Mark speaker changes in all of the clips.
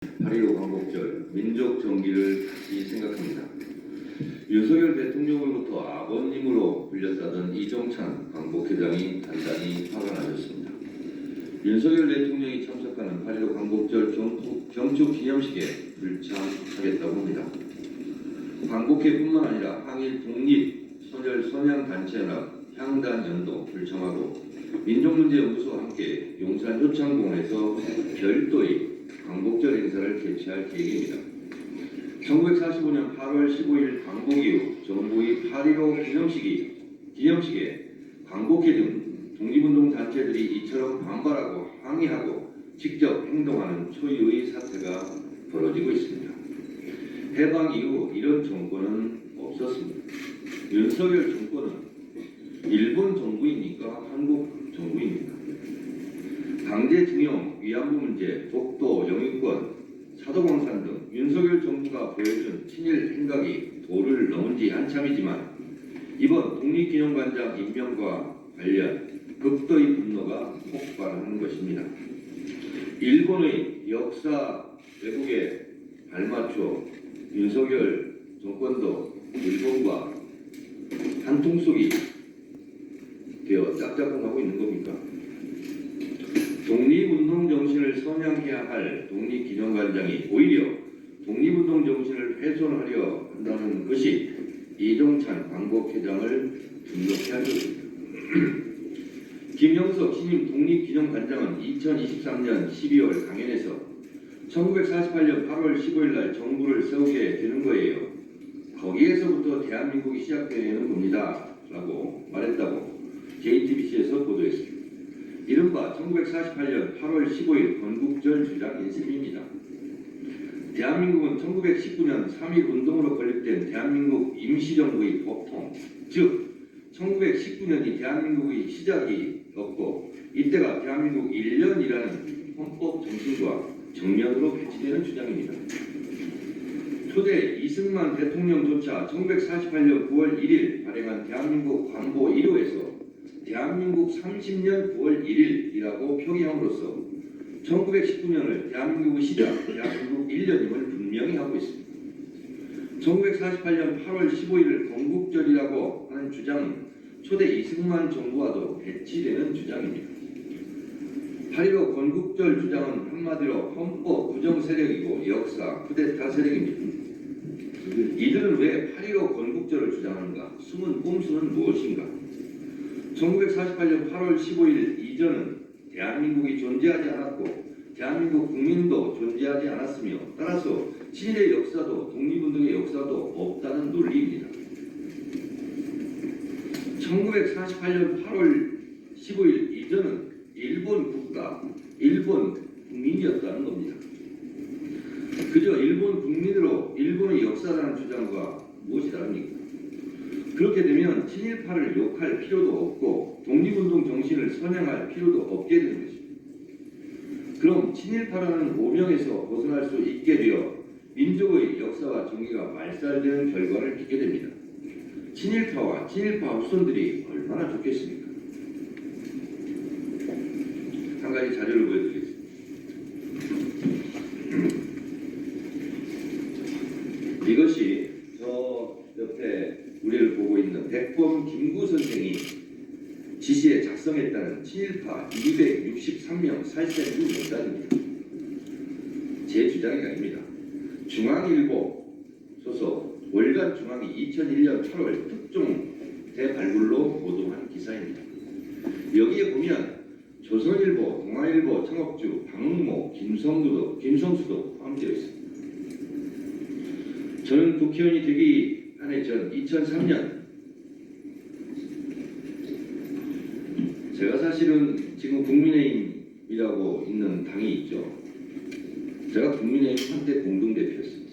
Speaker 1: 8.15 광복절 민족 정기를 다시 생각합니다. 윤석열 대통령으로부터 아버님으로 불렸다던 이종찬 광복회장이 단단히 화가 나셨습니다. 윤석열 대통령이 참석하는 8.15 광복절 경축 기념식에 불참하겠다고 합니다. 광복회뿐만 아니라 항일 독립 선열 선양단체연합 향단연도 불참하고 민족문제연구소와 함께 용산 효창공원에서 별도의 광복절 행사를 개최할 계획입니다. 1945년 8월 15일 광복 이후 정부의 8.15 기념식에 광복회 등 독립운동 단체들이 이처럼 반발하고 항의하고 직접 행동하는 초유의 사태가 벌어지고 있습니다. 해방 이후 이런 정권은 없었습니다. 윤석열 정권은 일본 정부입니까? 한국 정부입니까? 강제징용, 위안부 문제, 독도, 영유권, 사도광산 등 윤석열 정부가 보여준 친일 행각이 도를 넘은 지 한참이지만 이번 독립기념관장 임명과 관련 극도의 분노가 폭발하는 것입니다. 일본의 역사 왜곡에 발맞춰 윤석열 정권도 일본과 한통속이 되어 짝짝꿍하고 있는 겁니까? 독립운동 정신을 선양해야 할 독립기념관장이 오히려 독립운동 정신을 훼손하려 한다는 것이 이종찬 광복회장을 분노케 한 것입니다. 김영석 신임 독립기념관장은 2023년 12월 강연에서 1948년 8월 15일 날 정부를 세우게 되는 거예요. 거기에서부터 대한민국이 시작되는 겁니다. 라고 말했다고 JTBC에서 보도했습니다. 이른바 1948년 8월 15일 건국절 주장 인셈입니다. 대한민국은 1919년 3.1운동으로 건립된 대한민국 임시정부의 보통, 즉 1919년이 대한민국의 시작이었고 이때가 대한민국 1년이라는 헌법 정신과 정면으로 배치되는 주장입니다. 초대 이승만 대통령조차 1948년 9월 1일 발행한 대한민국 관보 1호에서 대한민국 30년 9월 1일이라고 표기함으로써 1919년을 대한민국의 시작, 대한민국 1년임을 분명히 하고 있습니다. 1948년 8월 15일을 건국절이라고 하는 주장은 초대 이승만 정부와도 배치되는 주장입니다. 8.15 건국절 주장은 한마디로 헌법 부정 세력이고 역사 쿠데타 세력입니다. 이들은 왜 8.15 건국절을 주장하는가? 숨은 꼼수는 무엇인가? 1948년 8월 15일 이전은 대한민국이 존재하지 않았고 대한민국 국민도 존재하지 않았으며 따라서 친일의 역사도 독립운동의 역사도 없다는 논리입니다. 1948년 8월 15일 이전은 일본 국가, 일본 국민이었다는 겁니다. 그저 일본 국민으로 일본의 역사라는 주장과 무엇이 다릅니까? 그렇게 되면 친일파를 욕할 필요도 없고 독립운동 정신을 선양할 필요도 없게 되는 것입니다. 그럼 친일파라는 오명에서 벗어날 수 있게 되어 민족의 역사와 정의가 말살되는 결과를 빚게 됩니다. 친일파와 친일파 후손들이 얼마나 좋겠습니까? 한 가지 자료를 보여드리겠습니다. 이것이 저 옆에 우리를 보고 있는 백범 김구 선생이 지시에 작성했다는 친일파 263명 살생 후 명단입니다. 제 주장이 아닙니다. 중앙일보 소속 월간중앙이 2001년 8월 특종 대발굴로 보도한 기사입니다. 여기에 보면 조선일보, 동아일보, 창업주, 방응모, 김성수도 포함되어 있습니다. 저는 국회의원이 되기 한 해 전 2003년 제가 사실은 지금 국민의힘이라고 있는 당이 있죠. 제가 국민의힘 한때 공동대표였습니다.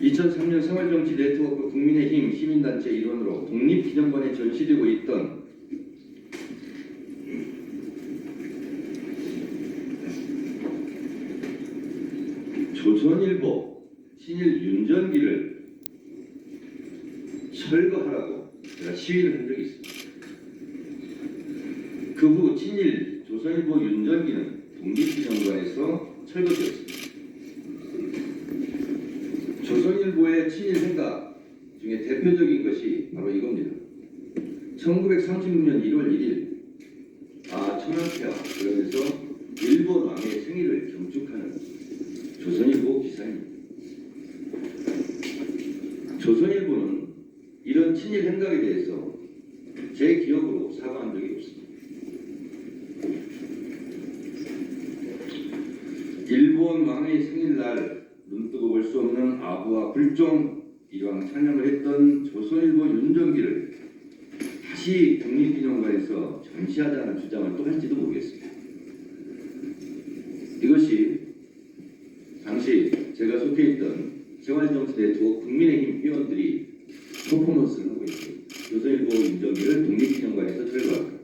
Speaker 1: 2003년 생활정치 네트워크 국민의힘 시민단체 일원으로 독립기념관에 전시되고 있던 조선일보 친일 윤전기를 철거하라고 제가 시위를 한 적이 있습니다. 그 후 친일 조선일보 윤전기는 독립기념관에서 철거되었습니다. 조선일보의 친일 생각 중에 대표적인 것이 바로 이겁니다. 1936년 1월 1일 천황폐하 그러면서 일본 왕의 생일을 경축하는 조선일보 기사입니다. 조선일보는 이런 친일 행각에 대해서 제 기억으로 사과한 적이 없습니다. 일본 왕의 생일날 눈뜨고 볼 수 없는 아부와 불종 이왕 찬양을 했던 조선일보 윤정기를 다시 독립기념관에서 전시하자는 주장을 또 할지도 모르겠습니다. 이것이 당시 제가 속해 있던 생활정치 네트워크 국민의힘 회원들이 퍼포먼스를 하고 있습니다. 조선일보 윤정기를 독립기념관에서 철거합니다.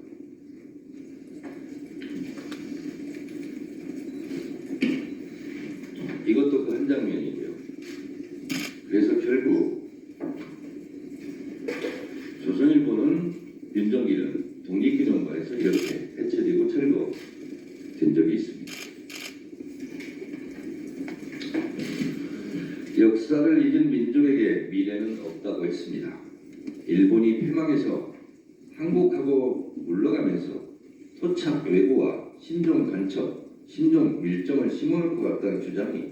Speaker 1: 이것도 그 한 장면이고요. 그래서 결국 조선일보는 윤정기는 독립기념관에서 이렇게 해체되고 철거된 적이 있습니다. 역사를 잊은 민족에게 미래는 없다고 했습니다. 일본이 패망해서 항복하고 물러가면서 토착 왜고와 신종 간첩, 신종 밀정을 심어놓을 것 같다는 주장이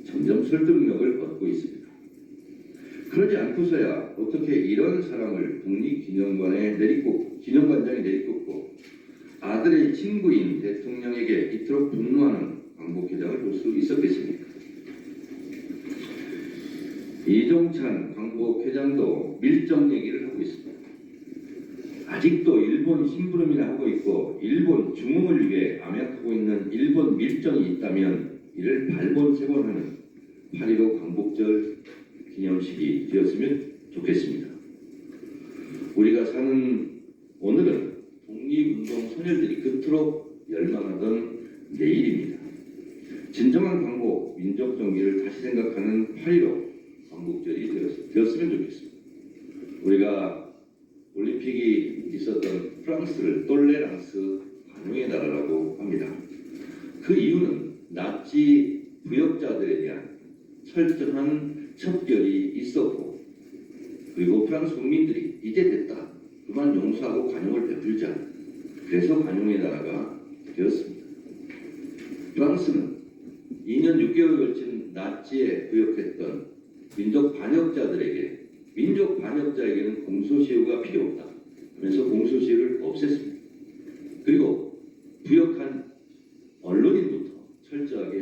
Speaker 1: 점점 설득력을 얻고 있습니다. 그러지 않고서야 어떻게 이런 사람을 독립기념관장에 내리꽂고 아들의 친구인 대통령에게 이토록 분노하는 광복회장을 볼 수 있었겠습니까? 이종찬 광복회장도 밀정 얘기를 하고 있습니다. 아직도 일본 심부름이나 하고 있고 일본 중흥을 위해 암약하고 있는 일본 밀정이 있다면 이를 발본색원하는 8.15 광복절 기념식이 되었으면 좋겠습니다. 우리가 사는 오늘은 독립운동 소녀들이 그토록 열망하던 내일입니다. 진정한 광복, 민족 정기를 다시 생각하는 8.15 광복절이 되었으면 좋겠습니다. 우리가 올림픽이 있었던 프랑스를 똘레랑스 관용의 나라라고 합니다. 그 이유는 나치 부역자들에 대한 철저한 척결이 있었고 그리고 프랑스 국민들이 이제 됐다. 그만 용서하고 관용을 베풀자. 그래서 관용의 나라가 되었습니다. 프랑스는 2년 6개월 걸친 나치에 부역했던 민족 반역자에게는 공소시효가 필요 없다. 하면서 공소시효를 없앴습니다. 그리고 부역한 언론인부터 철저하게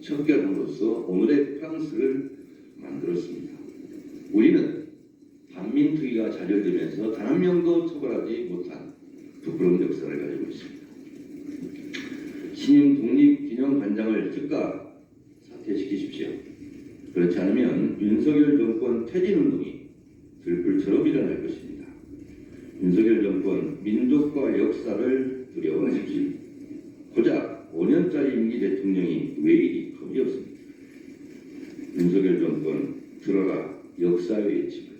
Speaker 1: 척결함으로써 오늘의 프랑스를 만들었습니다. 우리는 반민특위가 자결되면서 단 한 명도 처벌하지 못한 부끄러운 역사를 가지고 있습니다. 신임 독립기념관장을 즉각 사퇴시키십시오. 그렇지 않으면 윤석열 정권 퇴진운동이 들불처럼 일어날 것입니다. 윤석열 정권 민족과 역사를 두려워하십시오. 고작 5년짜리 임기 대통령이 왜 이리 겁이 없습니까? 윤석열 정권 들어라 역사의 외침.